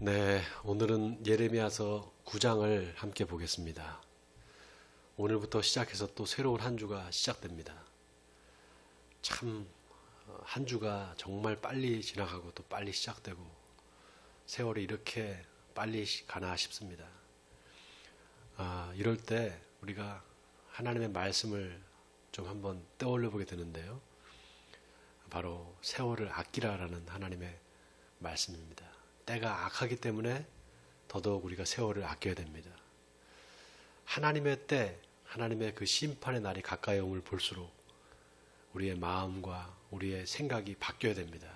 네, 오늘은 예레미야서 9장을 함께 보겠습니다. 오늘부터 시작해서 또 새로운 한 주가 시작됩니다. 참, 한 주가 정말 빨리 지나가고 또 빨리 시작되고 세월이 이렇게 빨리 가나 싶습니다. 이럴 때 우리가 하나님의 말씀을 좀 한번 떠올려 보게 되는데요. 바로 세월을 아끼라라는 하나님의 말씀입니다. 때가 악하기 때문에 더더욱 우리가 세월을 아껴야 됩니다. 하나님의 때, 하나님의 그 심판의 날이 가까이 옴을 볼수록 우리의 마음과 우리의 생각이 바뀌어야 됩니다.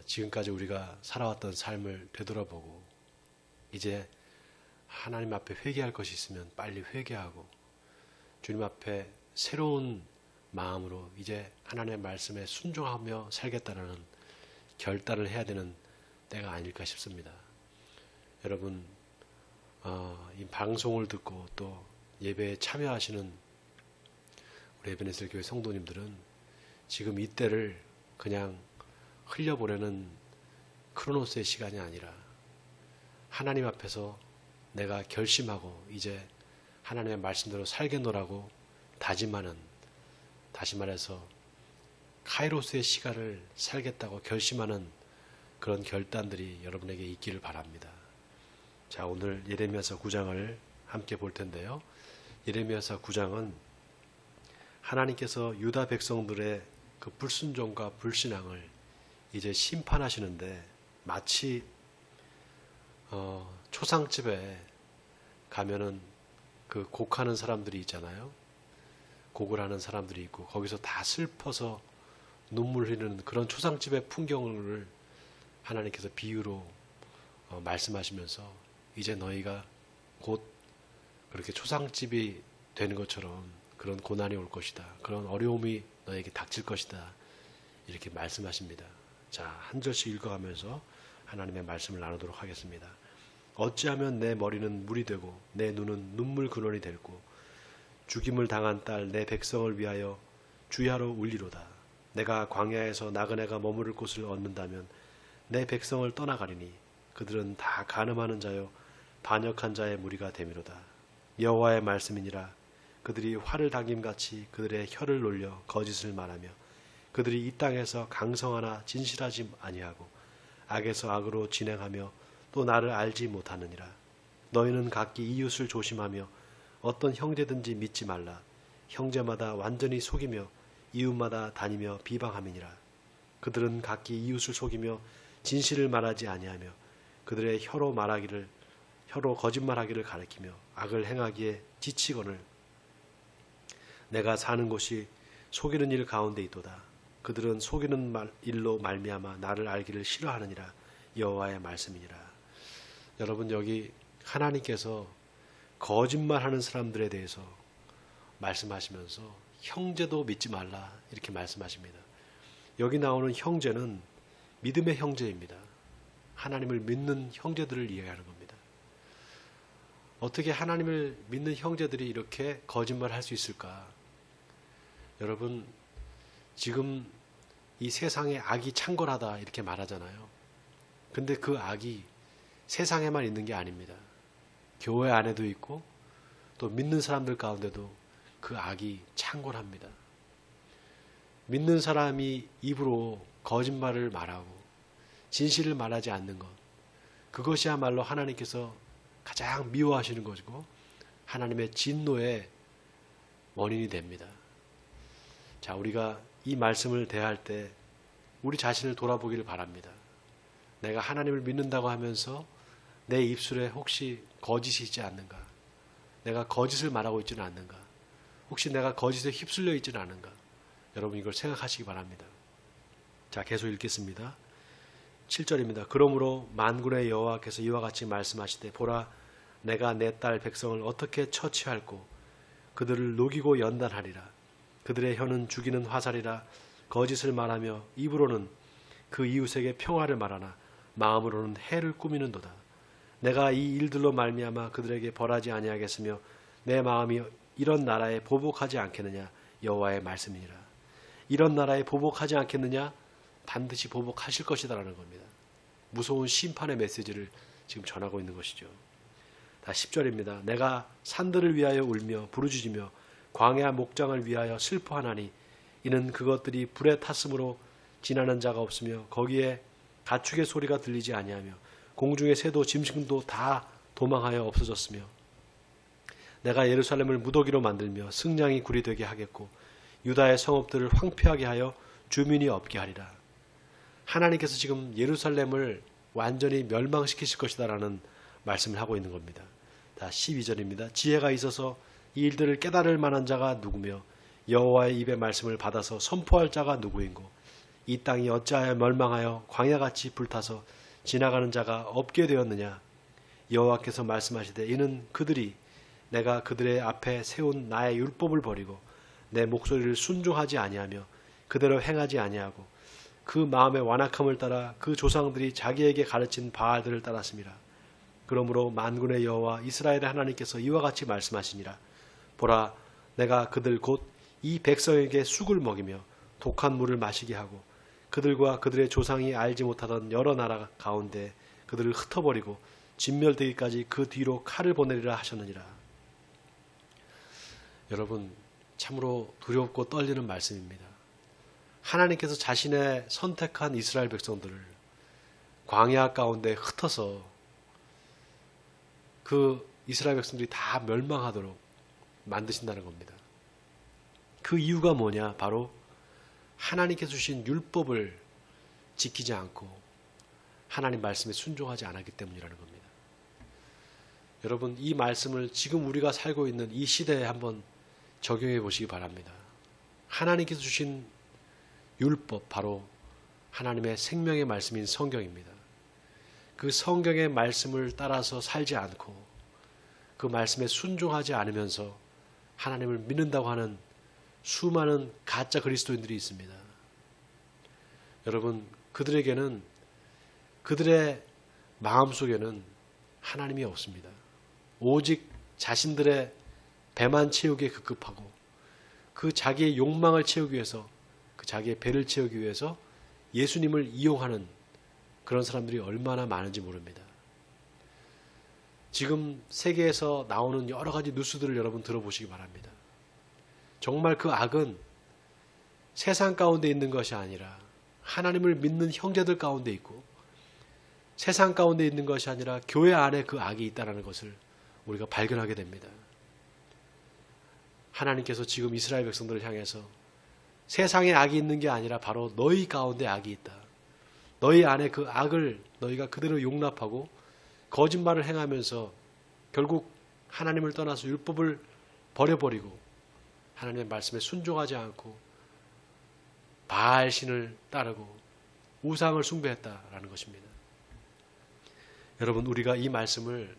지금까지 우리가 살아왔던 삶을 되돌아보고 이제 하나님 앞에 회개할 것이 있으면 빨리 회개하고 주님 앞에 새로운 마음으로 이제 하나님의 말씀에 순종하며 살겠다는 결단을 해야 되는 때가 아닐까 싶습니다. 여러분, 이 방송을 듣고 또 예배에 참여하시는 우리 에베네셀 교회 성도님들은 지금 이때를 그냥 흘려보내는 크로노스의 시간이 아니라 하나님 앞에서 내가 결심하고 이제 하나님의 말씀대로 살겠노라고 다짐하는, 다시 말해서 카이로스의 시간을 살겠다고 결심하는 그런 결단들이 여러분에게 있기를 바랍니다. 자, 오늘 예레미야서 9장을 함께 볼 텐데요. 예레미야서 9장은 하나님께서 유다 백성들의 그 불순종과 불신앙을 이제 심판하시는데 마치 초상집에 가면은 그 곡하는 사람들이 있잖아요. 곡을 하는 사람들이 있고 거기서 다 슬퍼서 눈물 흘리는 그런 초상집의 풍경을 하나님께서 비유로 말씀하시면서 이제 너희가 곧 그렇게 초상집이 되는 것처럼 그런 고난이 올 것이다. 그런 어려움이 너에게 닥칠 것이다. 이렇게 말씀하십니다. 자, 한 절씩 읽어가면서 하나님의 말씀을 나누도록 하겠습니다. 어찌하면 내 머리는 물이 되고 내 눈은 눈물 근원이 될고 죽임을 당한 딸 내 백성을 위하여 주야로 울리로다. 내가 광야에서 나그네가 머무를 곳을 얻는다면 내 백성을 떠나가리니 그들은 다 간음하는 자요 반역한 자의 무리가 되미로다. 여호와의 말씀이니라. 그들이 활을 당김같이 그들의 혀를 놀려 거짓을 말하며 그들이 이 땅에서 강성하나 진실하지 아니하고 악에서 악으로 진행하며 또 나를 알지 못하느니라. 너희는 각기 이웃을 조심하며 어떤 형제든지 믿지 말라. 형제마다 완전히 속이며 이웃마다 다니며 비방함이니라. 그들은 각기 이웃을 속이며 진실을 말하지 아니하며 그들의 혀로 거짓말하기를 가리키며 악을 행하기에 지치거늘 내가 사는 곳이 속이는 일 가운데 있도다. 그들은 속이는 일로 말미암아 나를 알기를 싫어하느니라. 여호와의 말씀이니라. 여러분, 여기 하나님께서 거짓말하는 사람들에 대해서 말씀하시면서 형제도 믿지 말라 이렇게 말씀하십니다. 여기 나오는 형제는 믿음의 형제입니다. 하나님을 믿는 형제들을 이야기하는 겁니다. 어떻게 하나님을 믿는 형제들이 이렇게 거짓말할 수 있을까? 여러분, 지금 이 세상에 악이 창궐하다 이렇게 말하잖아요. 근데 그 악이 세상에만 있는 게 아닙니다. 교회 안에도 있고 또 믿는 사람들 가운데도 그 악이 창궐합니다. 믿는 사람이 입으로 거짓말을 말하고 진실을 말하지 않는 것, 그것이야말로 하나님께서 가장 미워하시는 것이고 하나님의 진노의 원인이 됩니다. 자, 우리가 이 말씀을 대할 때 우리 자신을 돌아보기를 바랍니다. 내가 하나님을 믿는다고 하면서 내 입술에 혹시 거짓이 있지 않는가? 내가 거짓을 말하고 있지는 않는가? 혹시 내가 거짓에 휩쓸려 있지는 않은가? 여러분, 이걸 생각하시기 바랍니다. 자, 계속 읽겠습니다. 7절입니다. 그러므로 만군의 여호와께서 이와 같이 말씀하시되 보라, 내가 내 딸 백성을 어떻게 처치할꼬 그들을 녹이고 연단하리라. 그들의 혀는 죽이는 화살이라. 거짓을 말하며 입으로는 그 이웃에게 평화를 말하나 마음으로는 해를 꾸미는도다. 내가 이 일들로 말미암아 그들에게 벌하지 아니하겠으며 내 마음이 이런 나라에 보복하지 않겠느냐. 여호와의 말씀이니라. 이런 나라에 보복하지 않겠느냐? 반드시 보복하실 것이다라는 겁니다. 무서운 심판의 메시지를 지금 전하고 있는 것이죠. 다 10절입니다. 내가 산들을 위하여 울며 부르짖으며 광야 목장을 위하여 슬퍼하나니 이는 그것들이 불에 탔으므로 지나는 자가 없으며 거기에 가축의 소리가 들리지 아니하며 공중의 새도 짐승도 다 도망하여 없어졌으며 내가 예루살렘을 무더기로 만들며 승냥이 굴이 되게 하겠고 유다의 성읍들을 황폐하게 하여 주민이 없게 하리라. 하나님께서 지금 예루살렘을 완전히 멸망시키실 것이다라는 말씀을 하고 있는 겁니다. 다 12절입니다. 지혜가 있어서 이 일들을 깨달을 만한 자가 누구며 여호와의 입의 말씀을 받아서 선포할 자가 누구인고 이 땅이 어찌하여 멸망하여 광야같이 불타서 지나가는 자가 없게 되었느냐. 여호와께서 말씀하시되 이는 그들이 내가 그들의 앞에 세운 나의 율법을 버리고 내 목소리를 순종하지 아니하며 그대로 행하지 아니하고 그 마음의 완악함을 따라 그 조상들이 자기에게 가르친 바알들을 따랐습니다. 그러므로 만군의 여호와 이스라엘의 하나님께서 이와 같이 말씀하시니라. 보라, 내가 그들 곧 이 백성에게 쑥을 먹이며 독한 물을 마시게 하고 그들과 그들의 조상이 알지 못하던 여러 나라 가운데 그들을 흩어버리고 진멸되기까지 그 뒤로 칼을 보내리라 하셨느니라. 여러분, 참으로 두렵고 떨리는 말씀입니다. 하나님께서 자신의 선택한 이스라엘 백성들을 광야 가운데 흩어서 그 이스라엘 백성들이 다 멸망하도록 만드신다는 겁니다. 그 이유가 뭐냐? 바로 하나님께서 주신 율법을 지키지 않고 하나님 말씀에 순종하지 않았기 때문이라는 겁니다. 여러분, 이 말씀을 지금 우리가 살고 있는 이 시대에 한번 적용해 보시기 바랍니다. 하나님께서 주신 율법, 바로 하나님의 생명의 말씀인 성경입니다. 그 성경의 말씀을 따라서 살지 않고 그 말씀에 순종하지 않으면서 하나님을 믿는다고 하는 수많은 가짜 그리스도인들이 있습니다. 여러분, 그들에게는 그들의 마음속에는 하나님이 없습니다. 오직 자신들의 배만 채우기에 급급하고 그 자기의 욕망을 채우기 위해서, 그 자기의 배를 채우기 위해서 예수님을 이용하는 그런 사람들이 얼마나 많은지 모릅니다. 지금 세계에서 나오는 여러 가지 뉴스들을 여러분 들어보시기 바랍니다. 정말 그 악은 세상 가운데 있는 것이 아니라 하나님을 믿는 형제들 가운데 있고 세상 가운데 있는 것이 아니라 교회 안에 그 악이 있다는 것을 우리가 발견하게 됩니다. 하나님께서 지금 이스라엘 백성들을 향해서 세상에 악이 있는 게 아니라 바로 너희 가운데 악이 있다. 너희 안에 그 악을 너희가 그대로 용납하고 거짓말을 행하면서 결국 하나님을 떠나서 율법을 버려버리고 하나님의 말씀에 순종하지 않고 바알신을 따르고 우상을 숭배했다라는 것입니다. 여러분, 우리가 이 말씀을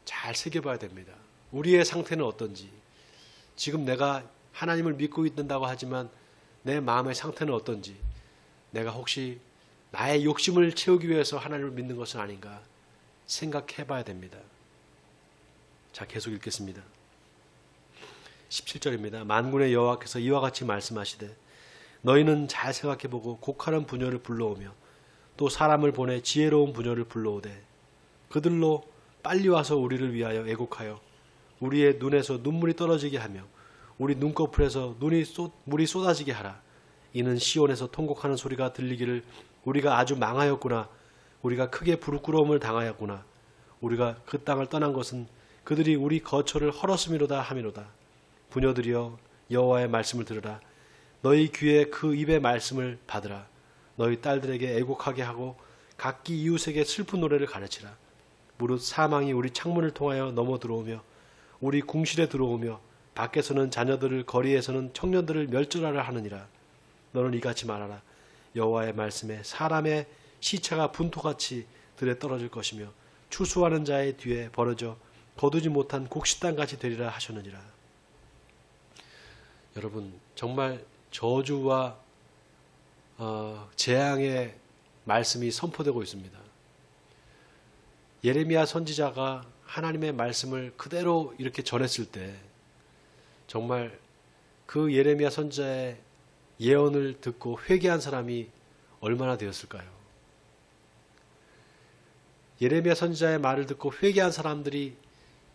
잘 새겨봐야 됩니다. 우리의 상태는 어떤지, 지금 내가 하나님을 믿고 있는다고 하지만 내 마음의 상태는 어떤지, 내가 혹시 나의 욕심을 채우기 위해서 하나님을 믿는 것은 아닌가 생각해 봐야 됩니다. 자, 계속 읽겠습니다. 17절입니다. 만군의 여호와께서 이와 같이 말씀하시되 너희는 잘 생각해보고 곡하는 부녀를 불러오며 또 사람을 보내 지혜로운 부녀를 불러오되 그들로 빨리 와서 우리를 위하여 애곡하여 우리의 눈에서 눈물이 떨어지게 하며 우리 눈꺼풀에서 물이 쏟아지게 하라. 이는 시온에서 통곡하는 소리가 들리기를 우리가 아주 망하였구나. 우리가 크게 부끄러움을 당하였구나. 우리가 그 땅을 떠난 것은 그들이 우리 거처를 헐었음이로다 하미로다. 부녀들이여 여호와의 말씀을 들으라. 너희 귀에 그 입의 말씀을 받으라. 너희 딸들에게 애곡하게 하고 각기 이웃에게 슬픈 노래를 가르치라. 무릇 사망이 우리 창문을 통하여 넘어 들어오며 우리 궁실에 들어오며 밖에서는 자녀들을 거리에서는 청년들을 멸절하라 하느니라. 너는 이같이 말하라. 여호와의 말씀에 사람의 시체가 분토같이 들에 떨어질 것이며 추수하는 자의 뒤에 벌어져 거두지 못한 곡식단같이 되리라 하셨느니라. 여러분, 정말 저주와 재앙의 말씀이 선포되고 있습니다. 예레미야 선지자가 하나님의 말씀을 그대로 이렇게 전했을 때 정말 그 예레미야 선지자의 예언을 듣고 회개한 사람이 얼마나 되었을까요? 예레미야 선지자의 말을 듣고 회개한 사람들이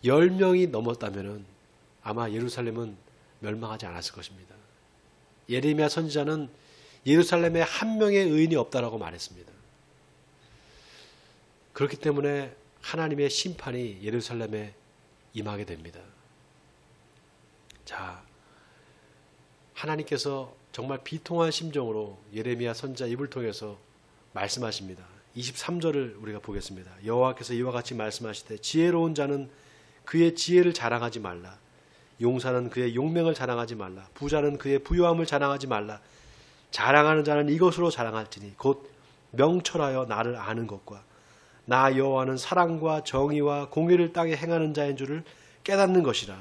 10명이 넘었다면 아마 예루살렘은 멸망하지 않았을 것입니다. 예레미야 선지자는 예루살렘에 한 명의 의인이 없다라고 말했습니다. 그렇기 때문에 하나님의 심판이 예루살렘에 임하게 됩니다. 자, 하나님께서 정말 비통한 심정으로 예레미야 선지자 입을 통해서 말씀하십니다. 23절을 우리가 보겠습니다. 여호와께서 이와 같이 말씀하시되 지혜로운 자는 그의 지혜를 자랑하지 말라. 용사는 그의 용맹을 자랑하지 말라. 부자는 그의 부유함을 자랑하지 말라. 자랑하는 자는 이것으로 자랑할지니 곧 명철하여 나를 아는 것과 나 여호와는 사랑과 정의와 공의를 땅에 행하는 자인 줄을 깨닫는 것이라.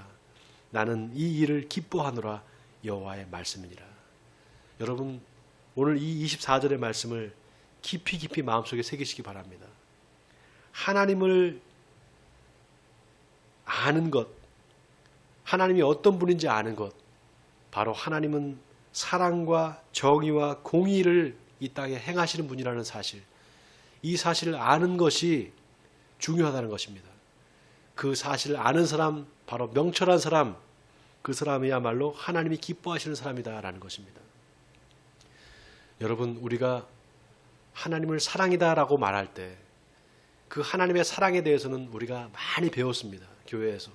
나는 이 일을 기뻐하노라. 여호와의 말씀이니라. 여러분, 오늘 이 24절의 말씀을 깊이 마음속에 새기시기 바랍니다. 하나님을 아는 것, 하나님이 어떤 분인지 아는 것, 바로 하나님은 사랑과 정의와 공의를 이 땅에 행하시는 분이라는 사실, 이 사실을 아는 것이 중요하다는 것입니다. 그 사실을 아는 사람, 바로 명철한 사람, 그 사람이야말로 하나님이 기뻐하시는 사람이다라는 것입니다. 여러분, 우리가 하나님을 사랑이다라고 말할 때 그 하나님의 사랑에 대해서는 우리가 많이 배웠습니다. 교회에서.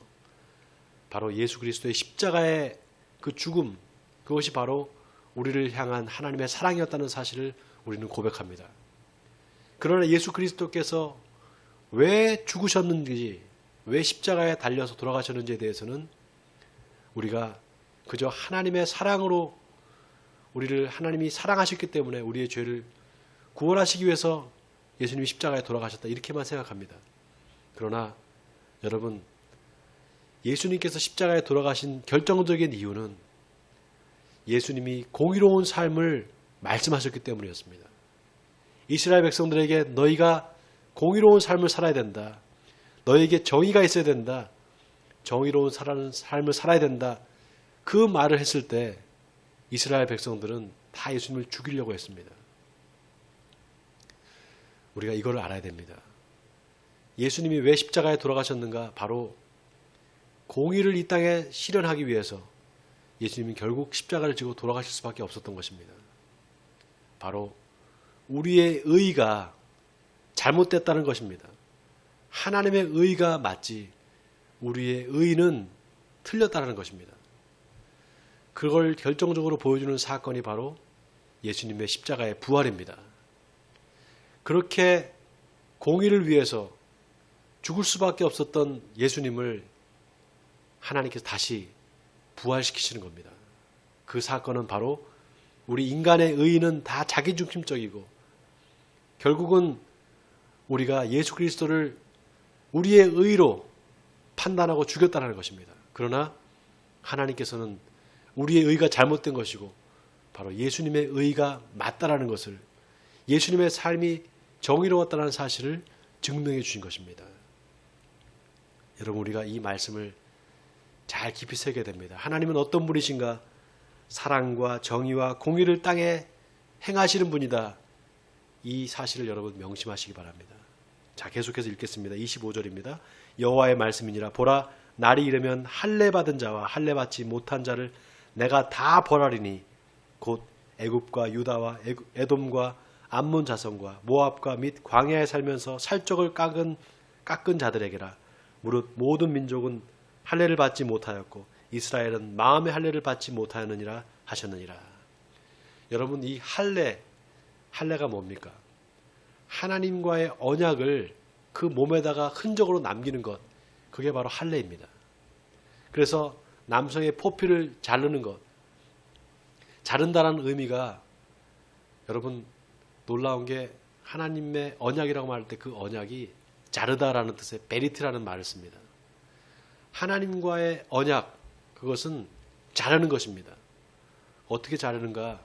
바로 예수 그리스도의 십자가의 그 죽음, 그것이 바로 우리를 향한 하나님의 사랑이었다는 사실을 우리는 고백합니다. 그러나 예수 그리스도께서 왜 죽으셨는지, 왜 십자가에 달려서 돌아가셨는지에 대해서는 우리가 그저 하나님의 사랑으로 우리를 하나님이 사랑하셨기 때문에 우리의 죄를 구원하시기 위해서 예수님이 십자가에 돌아가셨다, 이렇게만 생각합니다. 그러나 여러분, 예수님께서 십자가에 돌아가신 결정적인 이유는 예수님이 공의로운 삶을 말씀하셨기 때문이었습니다. 이스라엘 백성들에게 너희가 공의로운 삶을 살아야 된다. 너에게 정의가 있어야 된다. 정의로운 삶을 살아야 된다. 그 말을 했을 때 이스라엘 백성들은 다 예수님을 죽이려고 했습니다. 우리가 이걸 알아야 됩니다. 예수님이 왜 십자가에 돌아가셨는가? 바로 공의를 이 땅에 실현하기 위해서 예수님이 결국 십자가를 지고 돌아가실 수밖에 없었던 것입니다. 바로 우리의 의의가 잘못됐다는 것입니다. 하나님의 의의가 맞지 우리의 의의는 틀렸다는 것입니다. 그걸 결정적으로 보여주는 사건이 바로 예수님의 십자가의 부활입니다. 그렇게 공의를 위해서 죽을 수밖에 없었던 예수님을 하나님께서 다시 부활시키시는 겁니다. 그 사건은 바로 우리 인간의 의의는 다 자기중심적이고 결국은 우리가 예수 그리스도를 우리의 의의로 판단하고 죽였다는 것입니다. 그러나 하나님께서는 우리의 의의가 잘못된 것이고 바로 예수님의 의의가 맞다라는 것을, 예수님의 삶이 정의로웠다는 사실을 증명해 주신 것입니다. 여러분, 우리가 이 말씀을 잘 깊이 새겨야 됩니다. 하나님은 어떤 분이신가? 사랑과 정의와 공의를 땅에 행하시는 분이다. 이 사실을 여러분 명심하시기 바랍니다. 자, 계속해서 읽겠습니다. 25절입니다. 여호와의 말씀이니라. 보라, 날이 이르면 할례 받은 자와 할례 받지 못한 자를 내가 다 벌하리니 곧 애굽과 유다와 에돔과 암몬 자손과 모압과 및 광야에 살면서 살적을 깎은 자들에게라. 무릇 모든 민족은 할례를 받지 못하였고 이스라엘은 마음의 할례를 받지 못하였느니라 하셨느니라. 여러분, 이 할례가 뭡니까? 하나님과의 언약을 그 몸에다가 흔적으로 남기는 것, 그게 바로 할례입니다. 그래서 남성의 포피를 자르는 것, 자른다는 의미가 여러분 놀라운 게 하나님의 언약이라고 말할 때 그 언약이 자르다라는 뜻의 베리트라는 말을 씁니다. 하나님과의 언약, 그것은 자르는 것입니다. 어떻게 자르는가?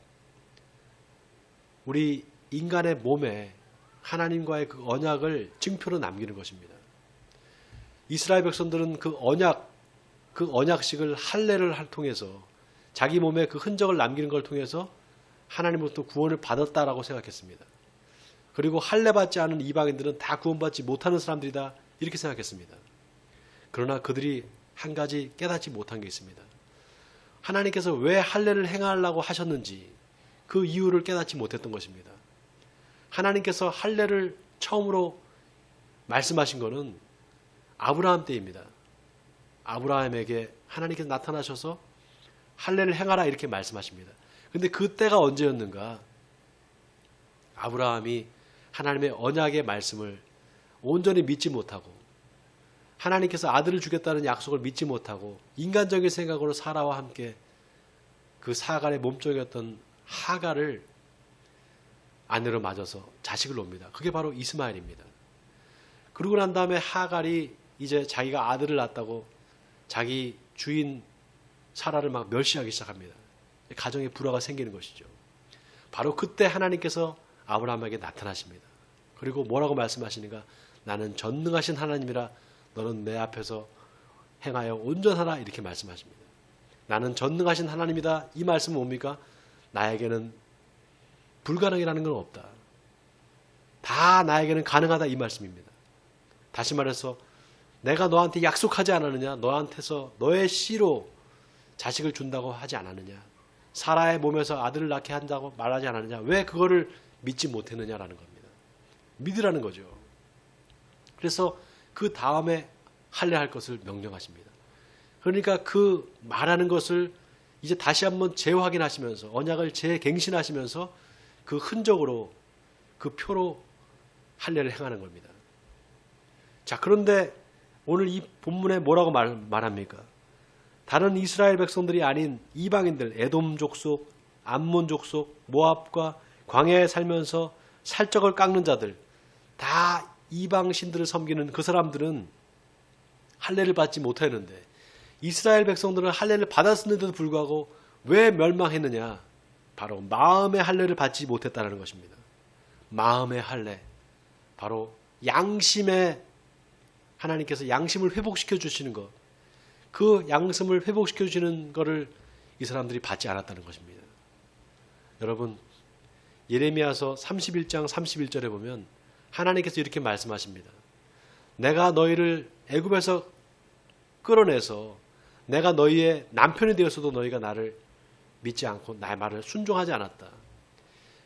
우리 인간의 몸에 하나님과의 그 언약을 증표로 남기는 것입니다. 이스라엘 백성들은 그 언약식을 할례를 통해서 자기 몸에 그 흔적을 남기는 걸 통해서 하나님으로부터 구원을 받았다라고 생각했습니다. 그리고 할례 받지 않은 이방인들은 다 구원받지 못하는 사람들이다 이렇게 생각했습니다. 그러나 그들이 한 가지 깨닫지 못한 게 있습니다. 하나님께서 왜 할례를 행하려고 하셨는지 그 이유를 깨닫지 못했던 것입니다. 하나님께서 할례를 처음으로 말씀하신 것은 아브라함 때입니다. 아브라함에게 하나님께서 나타나셔서 할례를 행하라 이렇게 말씀하십니다. 근데 그때가 언제였는가? 아브라함이 하나님의 언약의 말씀을 온전히 믿지 못하고 하나님께서 아들을 주겠다는 약속을 믿지 못하고 인간적인 생각으로 사라와 함께 그 사갈의 몸종이었던 하갈을 아내로 맞아서 자식을 놉니다. 그게 바로 이스마엘입니다. 그러고 난 다음에 하갈이 이제 자기가 아들을 낳았다고 자기 주인 사라를 막 멸시하기 시작합니다. 가정에 불화가 생기는 것이죠. 바로 그때 하나님께서 아브라함에게 나타나십니다. 그리고 뭐라고 말씀하시는가? 나는 전능하신 하나님이라 너는 내 앞에서 행하여 온전하라 이렇게 말씀하십니다. 나는 전능하신 하나님이다. 이 말씀은 뭡니까? 나에게는 불가능이라는 건 없다. 다 나에게는 가능하다 이 말씀입니다. 다시 말해서 내가 너한테 약속하지 않았느냐? 너한테서 너의 씨로 자식을 준다고 하지 않았느냐? 사라의 몸에서 아들을 낳게 한다고 말하지 않았느냐? 왜 그거를 믿지 못했느냐라는 겁니다. 믿으라는 거죠. 그래서 그 다음에 할례할 것을 명령하십니다. 그러니까 그 말하는 것을 이제 다시 한번 재확인하시면서 언약을 재갱신하시면서 그 흔적으로 그 표로 할례를 행하는 겁니다. 자, 그런데 오늘 이 본문에 뭐라고 말합니까? 다른 이스라엘 백성들이 아닌 이방인들, 에돔 족속, 암몬 족속, 모압과 광야에 살면서 살적을 깎는 자들, 다 이방 신들을 섬기는 그 사람들은 할례를 받지 못했는데 이스라엘 백성들은 할례를 받았는데도 불구하고 왜 멸망했느냐? 바로 마음의 할례를 받지 못했다는 것입니다. 마음의 할례, 바로 양심의 하나님께서 양심을 회복시켜 주시는 것, 그 양심을 회복시켜 주시는 것을 이 사람들이 받지 않았다는 것입니다. 여러분, 예레미야서 31장 31절에 보면 하나님께서 이렇게 말씀하십니다. 내가 너희를 애굽에서 끌어내서 내가 너희의 남편이 되었어도 너희가 나를 믿지 않고 나의 말을 순종하지 않았다.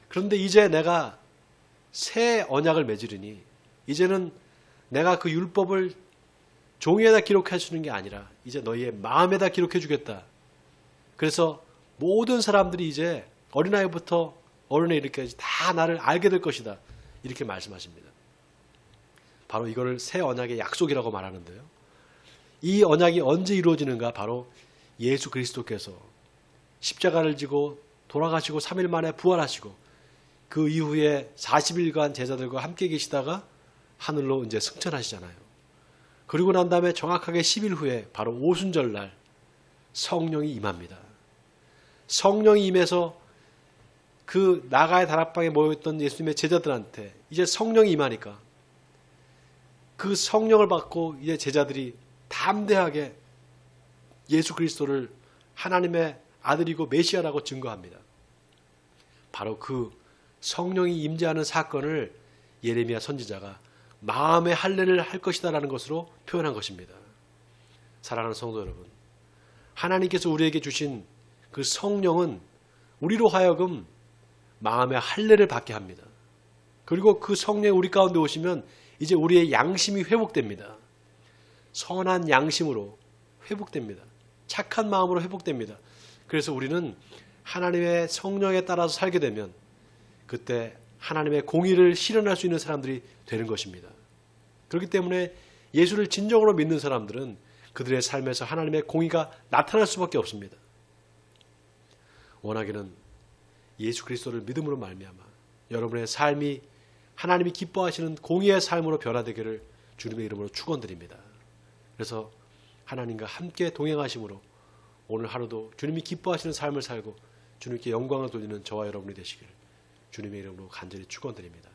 그런데 이제 내가 새 언약을 맺으리니 이제는 내가 그 율법을 종이에다 기록해 주는 게 아니라 이제 너희의 마음에다 기록해 주겠다. 그래서 모든 사람들이 이제 어린아이부터 어른에 이르기까지 다 나를 알게 될 것이다. 이렇게 말씀하십니다. 바로 이거를 새 언약의 약속이라고 말하는데요. 이 언약이 언제 이루어지는가? 바로 예수 그리스도께서 십자가를 지고 돌아가시고 3일 만에 부활하시고 그 이후에 40일간 제자들과 함께 계시다가 하늘로 이제 승천하시잖아요. 그리고 난 다음에 정확하게 10일 후에 바로 오순절 날 성령이 임합니다. 성령이 임해서 그 나가의 다락방에 모여있던 예수님의 제자들한테 이제 성령이 임하니까 그 성령을 받고 이제 제자들이 담대하게 예수 그리스도를 하나님의 아들이고 메시아라고 증거합니다. 바로 그 성령이 임재하는 사건을 예레미야 선지자가 마음의 할례를 할 것이다라는 것으로 표현한 것입니다. 사랑하는 성도 여러분, 하나님께서 우리에게 주신 그 성령은 우리로 하여금 마음의 할례를 받게 합니다. 그리고 그 성령이 우리 가운데 오시면 이제 우리의 양심이 회복됩니다. 선한 양심으로 회복됩니다. 착한 마음으로 회복됩니다. 그래서 우리는 하나님의 성령에 따라서 살게 되면 그때 하나님의 공의를 실현할 수 있는 사람들이 되는 것입니다. 그렇기 때문에 예수를 진정으로 믿는 사람들은 그들의 삶에서 하나님의 공의가 나타날 수밖에 없습니다. 원하기는 예수 그리스도를 믿음으로 말미암아 여러분의 삶이 하나님이 기뻐하시는 공의의 삶으로 변화되기를 주님의 이름으로 축원드립니다. 그래서 하나님과 함께 동행하심으로 오늘 하루도 주님이 기뻐하시는 삶을 살고 주님께 영광을 돌리는 저와 여러분이 되시기를 주님의 이름으로 간절히 축원드립니다.